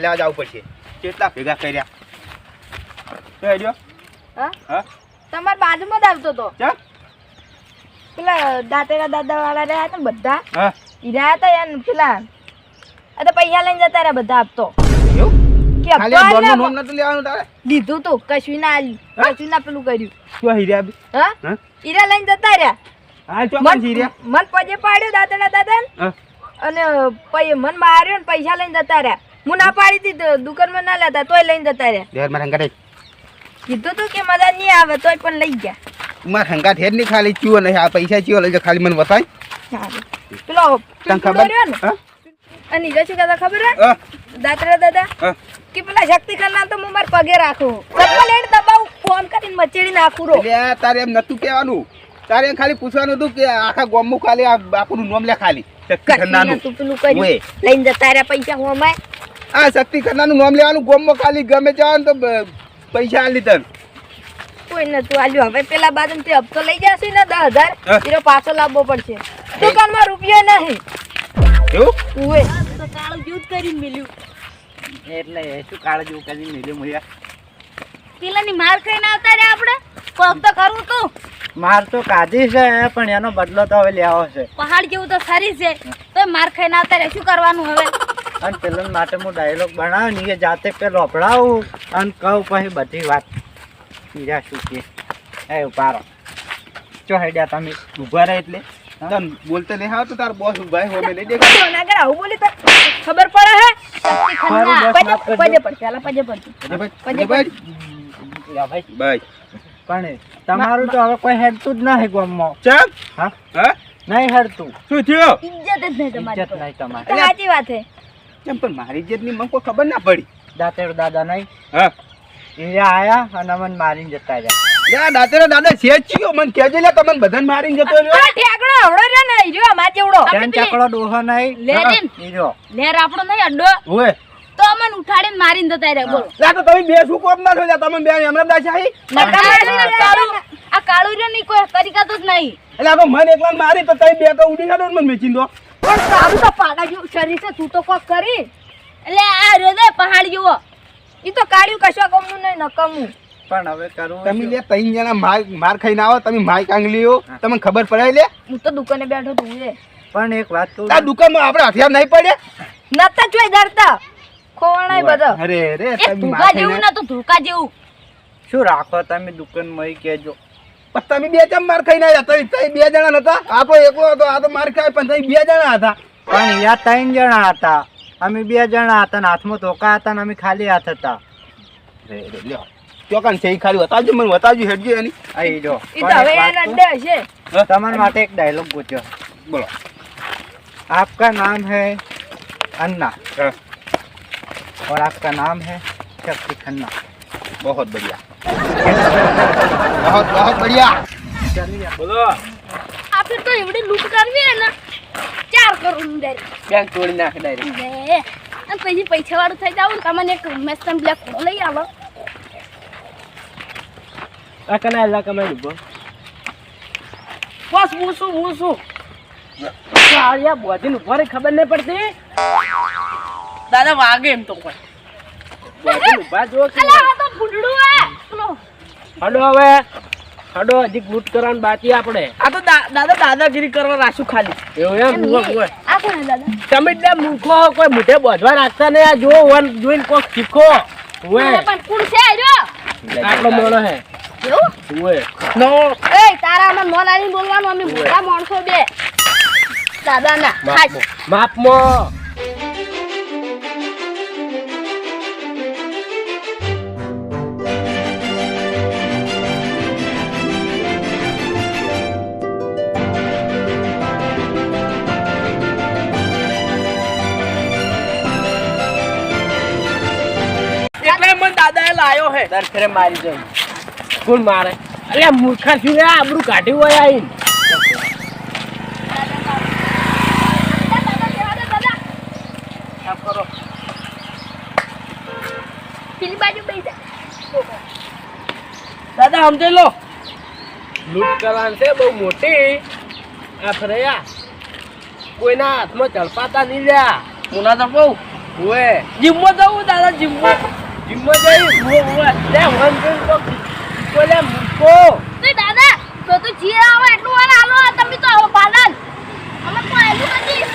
લેવા જવું પડશે કેટલા ભેગા કર્યા તો હેડ્યો હા તમાર બાજુમાં જ આવતો તો ચા પેલા દાંતેરા દાદા વાળા રહ્યા હતા ને બધા હા ઈ રહ્યા હતા યાર પેલા આ તો પૈસા લઈને જતા રહ્યા બધા આપતો એવું કે ખાલી આ બોલનું નામ નતું લેવાનું તારે લીધું તું કશું ના આલ્યું કશું ના પેલું કર્યું શું હીર્યા બી હા હીરા લઈને જતા રહ્યા હા ચોકન હીર્યા મન પજે પાડ્યો દાંતેરા દાદા હા અને મન માર્યો ને પૈસા લઈને જતા રહ્યા હું ના પાડી હતી દુકાનમાં ના લેતા તોય લઈને જતા રહ્યા દેર મારા હંગાટ કીધું તું કે મજા નહીં આવે તોય પણ લઈ ગયા મારા હંગાટ હેડ ની ખાલી ચીવો નહીં આ પૈસા ચીવો લઈ જા ખાલી મને બતાય પેલો તને ખબર ને અને જો શું કહેતા ખબર હે દાંતરા દાદા કે પેલા શક્તિ ખન્ના તો હું માર પગે રાખું ચપ્પલ એડ દબાવ ફોન કરીને મચેડી નાખું રો એટલે તારે એમ નતું કહેવાનું તારે ખાલી પૂછવાનું હતું કે આખા ગામમાં ખાલી આ બાપુનું નામ લે ખાલી શક્તિ ખન્નાનું તું પેલું કર્યું લઈને જતા રહ્યા પૈસા હોમાય આ શક્તિ ખન્નાનું નામ લેવાનું ગામમાં ખાલી ગમે જવાનું તો પૈસા આલી તન કોઈ નતું આલ્યું હવે પેલા બાદ તે હપ્તો લઈ જશે ને 10,000 એનો પાછો લાવવો પડશે દુકાનમાં રૂપિયા નહીં એવું ઓએ તો કાળું જૂત કરીને મિલ્યું એટલે શું કાળો જેવું કરીને મિલ્યું મુયા પેલાની માર ખાઈને આવતા રે આપણે કોક તો કરું તું માર તો કાઢી છે પણ એનો બદલો તો હવે લેવો છે પહાડ જેવું તો સારી છે તો માર ખાઈને આવતા રે શું કરવાનું હવે અને પેલા માટે હું ડાયલોગ બનાવ ને એ જાતે પેલો અપડાવું અને કહું પછી બધી વાત પીરા શું કે એ ઉપારો ચો હેડ્યા તમે ઉભા રહે એટલે તન બોલતે નહીં આવતો તાર બોસ ઉભા હે હોમે નહીં દેખાતો ના કર આવું બોલી તો ખબર પડે હે પજે પડ ચાલા પજે પડ ભાઈ ભાઈ પણ તમારું તો હવે કોઈ હેડતું જ નહીં ગામમાં ચમ હા હા નહીં હેડતું શું થયો ઇજ્જત જ નહીં તમારી ઇજ્જત નહીં તમારી સાચી વાત હે કેમ પણ મારી ઇજ્જતની મને કોઈ ખબર ના પડી દાંતેડો દાદા નહીં હા એ આયા અને મને મારીને જતા રહ્યા યા દાતેરા દાદા છે ચિયો મને કહેજે લે તમને બધાને મારીને જતો રહ્યો આ ઠેકડો હવડો રે ને ઈજો અમાર જેવડો ત્રણ ચકડો ડોહો નહીં લેરીન ઈરો લેર આપણો નહીં અડ્ડો ઓય તો અમન ઉઠાડીને મારીને જતા રે બોલો લા તો તમે બે શું કોમ ના થયા તમે બે હમણાં દાશાહી આ કાળુ રે ની કોઈ તરીકા તો જ નહીં એટલે આ તો મને એકલા મારી તો તમે બે તો ઉડી ગયા મને મેચીન દો પણ સારું તો પાડા જેવું શરીર છે તું તો કોક કરી એટલે આ હૃદય પહાડ જેવો ઈ તો કાળ્યું કશો કમનું નહીં નકમું પણ હવે કરવું તમે લે ત્રણ જણા માર ખાઈને આવો તમે માઈ કાંગલીઓ તમને ખબર પડે લે હું તો દુકાને બેઠો તું એ પણ એક વાત કહું આ દુકાનમાં આપણે હથિયાર નહીં પડે નતા જોઈ ડરતા ખોવાણાય બધા અરે રે એ ધોકા જેવું ના તો ધોકા જેવું શું રાખો તમે દુકાનમાં કહેજો પણ તમે બે ચમ માર ખાઈને આવ્યા તમે બે જણા નતા આ તો એકલો હતો આ તો માર ખાય પણ તમે બે જણા હતા પણ યા ત્રણ જણા હતા અમે બે જણા હતા ને હાથમાં ધોકા હતા ને અમે ખાલી હાથ હતા રે રે લ્યો ચોકન છે ઈ ખાલી બતાવજો મને બતાવજો હેડજો એની આઈ જો ઈ તો હવે એના અડ્ડે હશે તમારા માટે એક ડાયલોગ પૂછ્યો બોલો आपका नाम है अन्ना हाँ। और आपका नाम है शक्ति खन्ना बहुत बढ़िया बहुत बहुत बढ़िया चलिए बोलो આ ફિર તો એવડી લૂંટ કરવી હે ને 4 કરોડ ની ડાયરેક્ટ બેંક તોડી નાખે ડાયરેક્ટ લે અને પછી પૈસા વાળું થઈ જાવ ને તમને એક મેસ્ટમ બ્લેક ખોલો લઈ આવો આ કના એલા કમાઈ લીધો બસ હું શું આયા બોધીન ઉપર ખબર નહીં પડતી દાદા વાગે એમ તો કોઈ બોધીન ઉભા જો કે અલા આ તો ફૂડડું હે ચલો હડો હવે હડો હજી લૂંટ કરવાનું બાકી આપણે આ તો દાદા દાદાગીરી કરવા રાખ્યું ખાલી એવું એમ હોય આ કોણ હે દાદા તમે એટલે મૂર્ખો કોઈ મોઢે બોધવા રાખતા ને આ જો વન જોઈને કોક શીખો હોય પણ કોણ છે આજો આટલો મોણો હે એવું હોય નો એ તારા મને મોન આવીને બોલવાનું અમે મોટા માણસો બે દાદા ના માપમાં એટલે મને દાદાએ લાયો હે દર ફેરે મારી જાય કોણ મારે અરે મૂર્ખા છું આબરૂ કાઢ્યું હોય આઈને પેલી બાજુ બેસા દાદા સમજે લો લૂંટ કરવાની છે બહુ મોટી આ ફરયા કોઈના હાથમાં ચડપાતા નહીં લ્યા મુના તો બહુ ઓએ જીમમાં જવું દાદા જીમમાં જઈ ઓએ લે વન તો કોલે મૂકો તો દાદા તો જે આવે એટલું વાળ આલો તમે તો આવો પાડલ અમે તો આલું નથી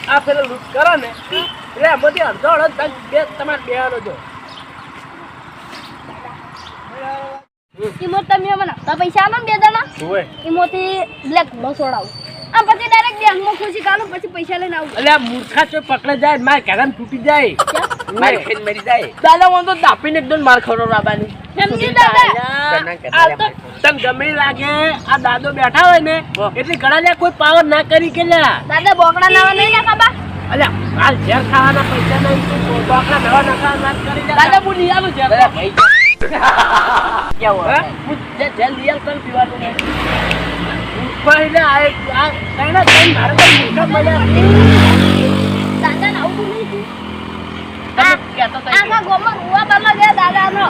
આ પેલો લૂટ કરો ને એટલે બધી અડધો અડધ બે તમારે બેવાનો જો ઈમો તમે મને હપ્તા પૈસા આલો ને બે જણા ઓએ ઈમોથી બ્લેક ઘોડો છોડાવું આમ પછી ડાયરેક્ટ બેંકમાં ખુશી કાઢું પછી પૈસા લઈને આવું અલ્યા મૂર્ખા ચો પકડે જાય માર કેરાન તૂટી જાય મારી ખાઈને મરી જાય દાદા હું તો દાપીને એકદમ માર ખવડાવવાની સમજી દાદા આ તો તને ગમે લાગે આ દાદો બેઠા હોય ને એટલે ઘણા લે કોઈ પાવર ના કરી કે લ્યા દાદા બોકડા નાવા નહીં ને કાબા અલ્યા હાલ ઝેર ખાવાના પૈસા નહીં તો બોકડા નવા નખા ના કરી લે દાદા હું લઈ આવું ઝેર ભાઈ કેવું હું ઝેર લઈ આવ કલ પીવાનું પહેલે આ કઈના કઈ મારે તો મૂર્ખા મળ્યા દાદા ના આવું નહીં તમે કહેતો તો આખા ગોમાં રૂવા બદલા ગયા દાદાનો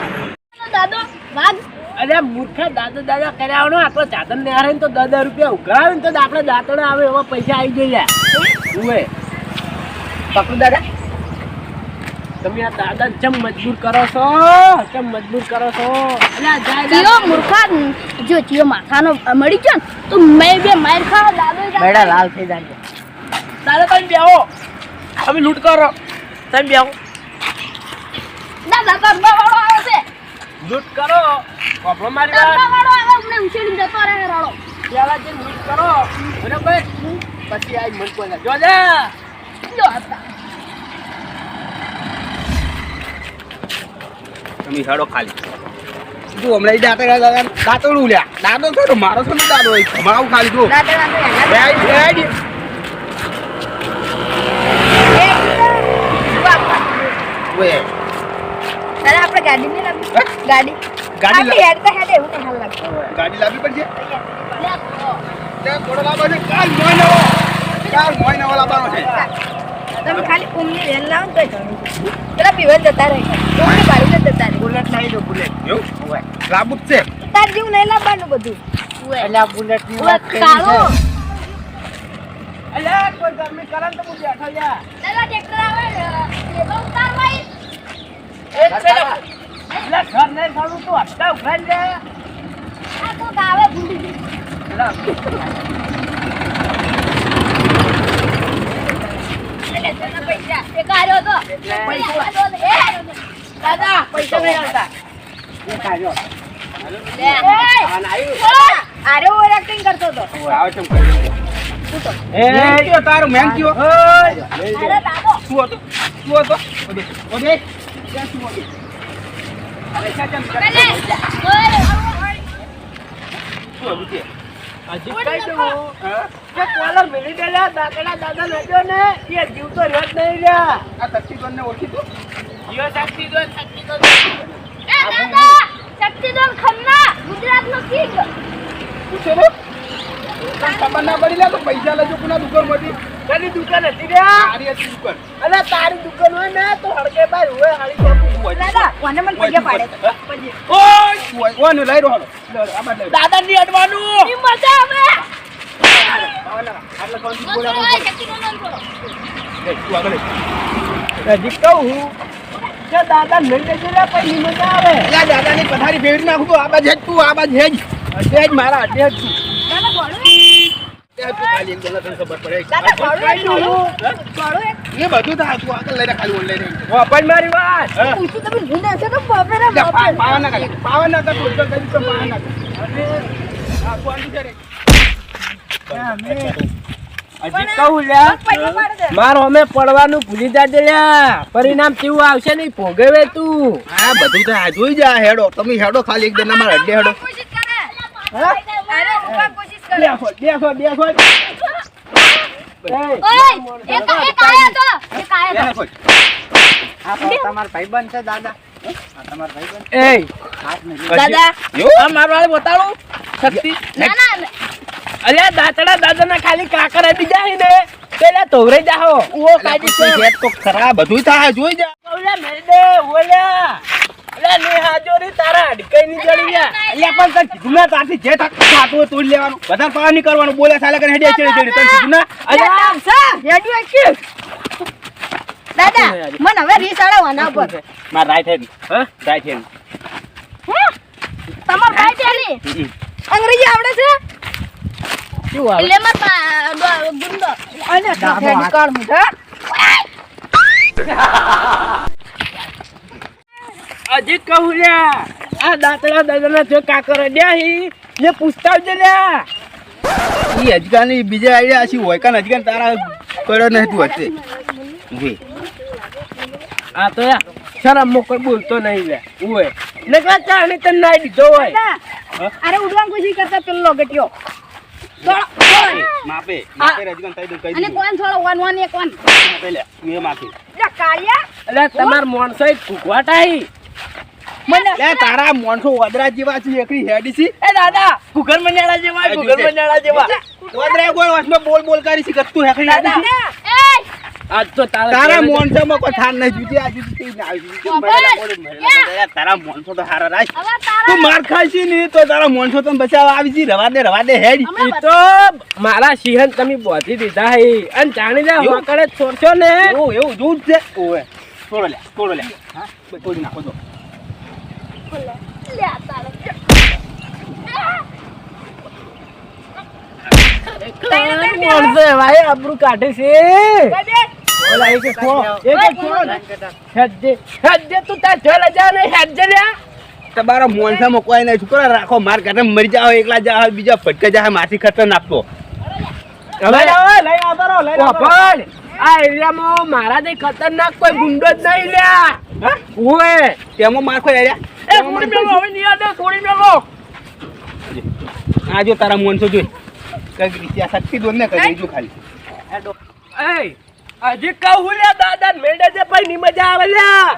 દાદો ભાગ અરે મૂર્ખા દાદા કર્યા નો આપણો ચાદર ને હારે તો 10 રૂપિયા ઉઘરાવે ને તો આપણે દાંતડા આવે એવા પૈસા આવી જોઈએ ઉવે પકડું દાદા તમે આ દાદા ચમ મજબૂર કરો છો અલ્યા જાય જીઓ મૂર્ખા જો જીઓ માથાનો મળી ગયો ને તો મેં બે માર ખાવ દાદો બેડા લાલ થઈ જાય દાદા તમે બેહો તમે લૂંટ કરો તમે બેહો દાદા કરવા વાળો આવે છે લૂંટ કરો કોપડો મારી કરવા વાળો આવે અમને ઉછેડી જતો રહે રડો પેલા જે લૂંટ કરો બરાબર પછી આઈ મન કોઈ જો જા જો હતા તમે હેડો ખાલી તું હમણાં ઈ દાંતડું લ્યા દાદો છો તો મારો છો ને દાદો ભમાવું ખાલી તું દાદા દાદા આપણે ગાડી નહીં લાવી ગાડી ગાડી હેડ તો હેડ એવું નહીં હાલ લાગતું ગાડી લાવવી પડશે લે ત્યાં થોડો લાવવો છે કાલ મોય નવો લાવવાનો છે તમે ખાલી ઉમની રેલ લાવો ને તો ઘણું છે પેલા પીવન જતા રહે ઉમની બાળીને જતા રહે બુલેટ લઈ દો બુલેટ એવું લાવવું જ છે તાર જેવું નહીં લાવવાનું બધું એટલે બુલેટ ની ઓય વાત કરી કાળો છે અલ્યા કોઈ ગરમી કરે ને તો હું બેઠો જા દાદા ટ્રેક્ટર આવે એ તો ઉતાર ભાઈ એક પેલા એટલે ઘર નહીં ખાવું તું હપ્તા ઉઘરાઈ લે આ તો ગાવે ભૂલી એટલે તને પૈસા એ કાઢ્યો તો દાદા પૈસા નહીં આવતા અરે ઓવર એક્ટિંગ કરતો તો આવે છે કયો તારો મેન કયો અરે દાદો શું હતો ઓદે ક્યાં શું હતું અરે ચાચા પેલે શું હતું તે હજી કઈ દઉં કે કોલર મિલી ગયેલા દાદા નડ્યો ને એ જીવ તો રદ નહીં રહ્યા આ તકતીબંધને ઓળખી તું જીવ શક્તિ દો એ દાદા શક્તિદોન ખન્ના ગુજરાતનો કિંગ શું છે રે તને ખબર ના પડી લે તો પૈસા લેજો કોના દુકાનમાંથી કની દુકાન હતી રહ્યા તારી હતી દુકાન અલે તારી દુકાન હોય ને તો હડકે બાર હોય હાળી ચોકી દાદા કોને મને પૈસા પાડે ઓય ઓને લઈ રહ્યો આ બાદ લઈ દાદા ની અડવાનું ની મજા આવે આટલા કોણ તો બોલા તો શક્તિદોન બોલો તું આગળ હજી કહું હું કે દાદા નહીં લેજે લે પછી મજા આવે લા દાદાની પથારી ફેરવી નાખું તો આ બાજ હેજ તું આ બાજ હેજ અડે જ મારા અડે જ તું દાદા બોલો ત્યાં તું ખાલી એક જણા તને ખબર પડે દાદા બોલો બોલો એ બધું થાય તું આગળ લઈને ખાલી ઓનલાઈન લઈને વાપર મારી વાત પૂછી તમે ભૂલે છે તો બાપરે પાવન ના કર પાવન ના કર તો કઈ તો પાવન ના કર આ કોણ છે રે હજી કહું લ્યા પૈસા પાડે દે મારો અમે પડવાનું ભૂલી જાજે લ્યા પરિણામ કેવું આવશે નહીં ભોગવે તું આ બધું તો આ જોઈ જા હેડો તમે હેડો ખાલી એક જણા મારા અડે હેડો કોશિશ કરે અરે ઉપર કોશિશ કરે બેસો ઓય એક આયા તો બેસો આ તો તમારો ભાઈબંધ છે દાદા આ તમારો ભાઈબંધ એ હાથ ને દાદા આ મારવાળી બતાડું શક્તિ ના ના અલ્યા દાદાના ખાલી કાકર આપી જાય ને પેલા તોવરે જાહો ઓ કાઢી છે હેડ તો ખરા બધું થાય જોઈ જા ઓલા મેરડે ઓલા અલ્યા ને હાજોરી તારા અડકઈ ની જડી જા અલ્યા પણ તને કીધું ના તારથી જે થાતું હોય તોડી લેવાનું વધારે પાવા નહીં કરવાનું બોલે સાલા કરીને હેડે ચડી તને કીધું ના અલ્યા રેડિયો કે દાદા મને હવે રીસ આડવાના પર માર રાઈટ હેન્ડ હા રાઈટ હેન્ડ હે તમાર ભાઈ ચાલી અંગ્રેજી આવડે છે શું આવે એટલે માર ગુંડો અને હેડ કાઢ મુઠા હજી કહું લ્યા આ દાંતડા દાદાના જો કાકર ડ્યા ને પૂછતાવજે લ્યા ઈ અજગાની બીજા આઈડિયા આછી હોય કાન અજગાન તારા પડ્યો નહીં તું હશે જી આ તો યાર શરમ મો કોઈ બોલતો નહીં લે ઓય નકરા ચાણી તને નાઈ દીધો હોય અરે ઉડવાન ખુશી કરતા પેલો ગટ્યો માપે માપે અજગાન તઈ દઉં કહી અને દઉં કોણ થોડો વન વન એક વન માપે લે મે માપી લે કાળિયા એટલે તમાર માણસો કુકવાટાઈ મને લે તારા મોણસો વદરા જેવા છે એકરી હેડી છે એ દાદા કુકર મન્યાળા જેવા કુકર મન્યાળા જેવા વદરા કોઈ વાસમાં બોલ બોલ કરી છે કતું હેકરી દાદા એ આજ તો તારા મોણસો માં કોઈ થાન નહીં જુતી આ જુતી ના આવી તારા મોણસો તો હારા રાખ હવે તારા તું માર ખાઈ છે ને તો તારા મોણસો તને બચાવવા આવી છે રવા દે હેડ ઈ તો મારા સિંહન તમે બોધી દીધા હે અને જાણી લે હોકડે છોડશો ને એવું જોઉં જ છે ઓએ છોડો લે હા છોડી નાખો તો લે તારે માણસો ભાઈ આબરૂ કાઢે છે ઓલા એક છોડ હેડજે તું તાર જોઈ જા ને હેડજે લ્યા તમારા મોણસામાં કોઈ નહીં છોકરા રાખો માર કાઢે મરી જાવ એકલા જા બીજા ફટકા જા માથી ખતર નાખતો હવે લઈ આવતો આ એરિયામાં મારા દે ખતરનાક કોઈ ગુંડો જ નહીં લ્યા ઓએ તેમાં માર કોઈ આર્યા એ થોડી મેલો હવે નિયા દે થોડી મેલો આ જો તારા મોણસો જોઈ કઈ ત્યાં શક્તિ દોર ને કરી જો ખાલી એ હજી કહું લ્યા દાદા મેડે જે ભાઈ ની મજા આવે લ્યા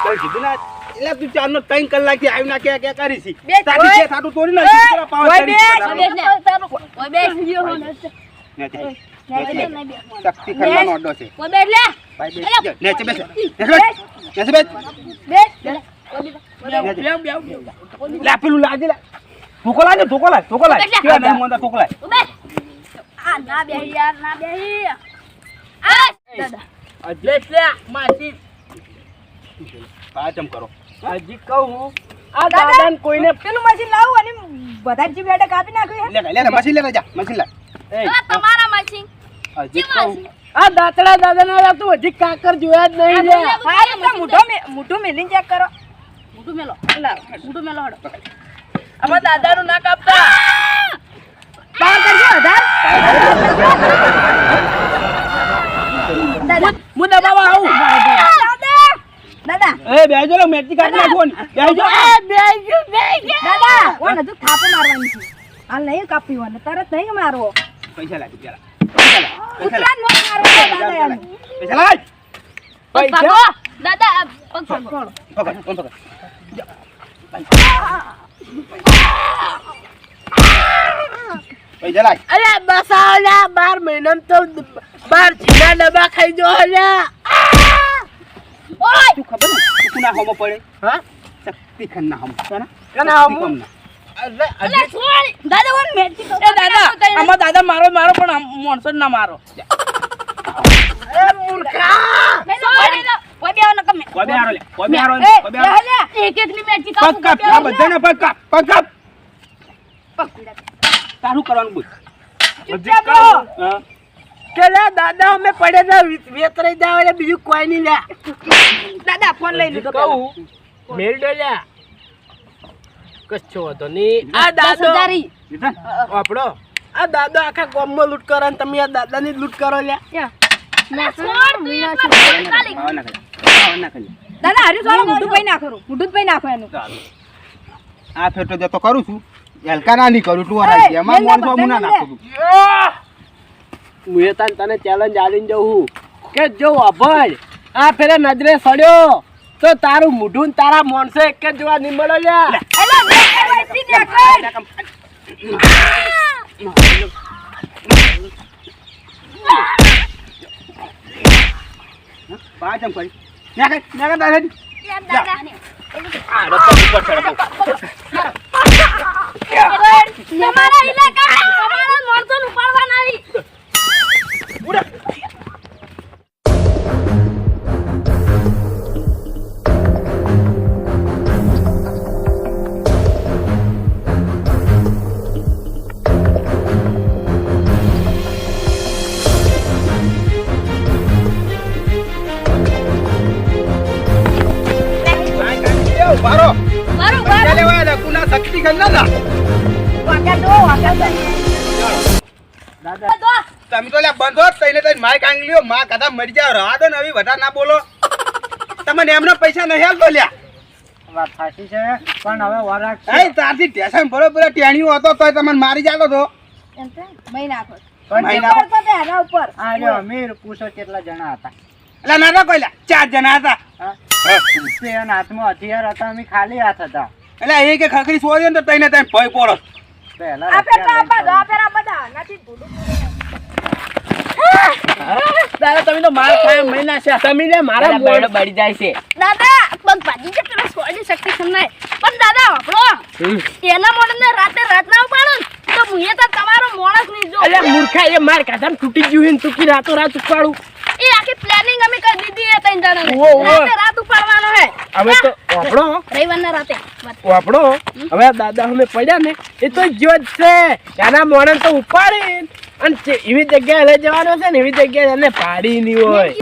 કઈ કીધું ના એટલે તું 4 નો 3 કલાક થી આવી ના કે કરી છે બે તારી છે થાતું તોડી ના દીકરા પાવર કરી ઓય બે શક્તિ ખરવાનો અડ્ડો છે ઓય બે લે ભાઈ નેચે બેસ લે પેલું લાગે લે ઠોકો લાગે કેવા નહીં મોંદા ઠોકો લાગે આ ના બેહી યાર ના બેહી આ દાદા અજલે માસી પાચમ કરો હજી કહું આ દાદાને કોઈને પેલું મશીન લાવું અને બધા જ બેટા કાપી નાખ્યું લે મશીન લે જા મશીન લે એ તમારા મશીન હજી કહું આ દાંતડા દાદાના તું હજી કાકર જોયા જ નહીં લે હા મુઠો મેલીને ચેક કરો મુઠું મેલો મુઠું મેલો હડો આમાં દાદાનું ના કાપતા પાર કરજો આધાર દાદા હું દબાવા આવું દાદા એ બેજો લે મેટી કાઢી નાખો ને બેજો દાદા કોણ હતું થાપો મારવાની છે હાલ નહીં કાપી વાને તરત નહીં મારવો પૈસા લાગી પેલા ઉતરાન નો મારવો દાદા યાર પૈસા લાગ પૈસા દાદા પગ પકડો પકડ પૈસા લાગ અરે બસાવલા 12 મહિનામાં તો 12 જીના ડબ્બા ખાઈ જો લ્યા ઓય તું ખબર ને તું ના હોમો પડે હા શક્તિ ખન્ના હોમો કના કના હોમો? અલે છોડ દાદા વન મેટકી તો દાદા આમાં દાદા મારો પણ મોણસો ના મારો એ મૂર્ખા કોઈ બેવ ન કમે કોઈ બે હારો લે કોઈ બે હારો એક એકની મેટકી પગ કાપ આ બધાને પગ કાપ તારું કરવાનું બોલ હજી કહું કે લે દાદા અમે પડે ના વેતરાઈ જાવ એટલે બીજું કોઈ નહીં લે દાદા ફોન લઈ લીધો કહું મેલ ડો લ્યા કચ્છો હતો ની આ દાદો આપણો આ દાદો આખા ગામમાં લૂંટ કરે ને તમે આ દાદાની જ લૂંટ કરો લ્યા દાદા હરી સોનો મોઢું પઈ નાખો મોઢું પઈ નાખો એનું આ ફેટો જતો કરું છું હલકા ના નહીં કરું તું અરાઈ એમાં મોણસો હું ના નાખું હું તને ચેલેન્જ આલીને જવું કે જો અભય આ ફેરે નજરે સડ્યો તો તારું મૂઢું ને તારા મોણસે એક જ જોવા નહીં મળે લ્યા એલા બે સીધે કર પાચમ કરી ના દાદા દાદા આ રસ્તો ઉપર ચડો તમારા ઇલાકા તમારા મોણસો ઉપાડવા નહીં શક્તિ ખંડા ના વાગ્યા દો દાદા દો તમે તો લ્યા બંધો તઈને તઈને માઈક આંગલ્યો માં કદા મરી જાવ રહા દો ને હવે વધારે ના બોલો તમને એમને પૈસા નહીં હાલતો લ્યા વાત સાચી છે પણ હવે વરાક એ તારથી ટેશન બરોબર ટેણીઓ હતો તોય તમને મારી જાતો તો એમ છે મહી નાખો મહિના ઉપર તો તે એના ઉપર આ જો અમીર પૂછો કેટલા જણા હતા એટલે ના કોઈ લ્યા 4 જણા હતા હા? તેના હાથમાં હથિયાર હતા અમે ખાલી હાથ હતા એટલે એ કે ખખરી સોરી ને તો તઈને તઈને ભય પોરો પહેલા આપે તો હથિયાર આપા દો આપેરા બધા નથી ભૂલું દાદા તમે તો માર ખાય મહિના છે તમે લે મારા બોર્ડ બળી જાય છે દાદા પગ ભાજી છે પેલા સ્વાડી શક્તિ ખન્નાય પણ દાદા આપણો એના મોડને રાતે રાત ના ઉપાડો ને તો મુએ તો તમારો મોણસ નહીં જો અલ્યા મૂર્ખા એ માર કાઢામ તૂટી ગયું ને તૂટી રાતો રાત ઉપાડું એ આખી પ્લાનિંગ અમે કરી દીધી એ ત્રણ જણાને ઓહો, ઓહો. રાતે રાત ઉપાડવાનો હે હવે તો આપણો રવિવારના રાતે આપણો હવે દાદા અમે પડ્યા ને એ તો જો જ છે એના મોડે તો ઉપાડી અને એવી જગ્યાએ લઈ જવાનો છે ને એવી જગ્યાએ એને પાડી નહીં હોય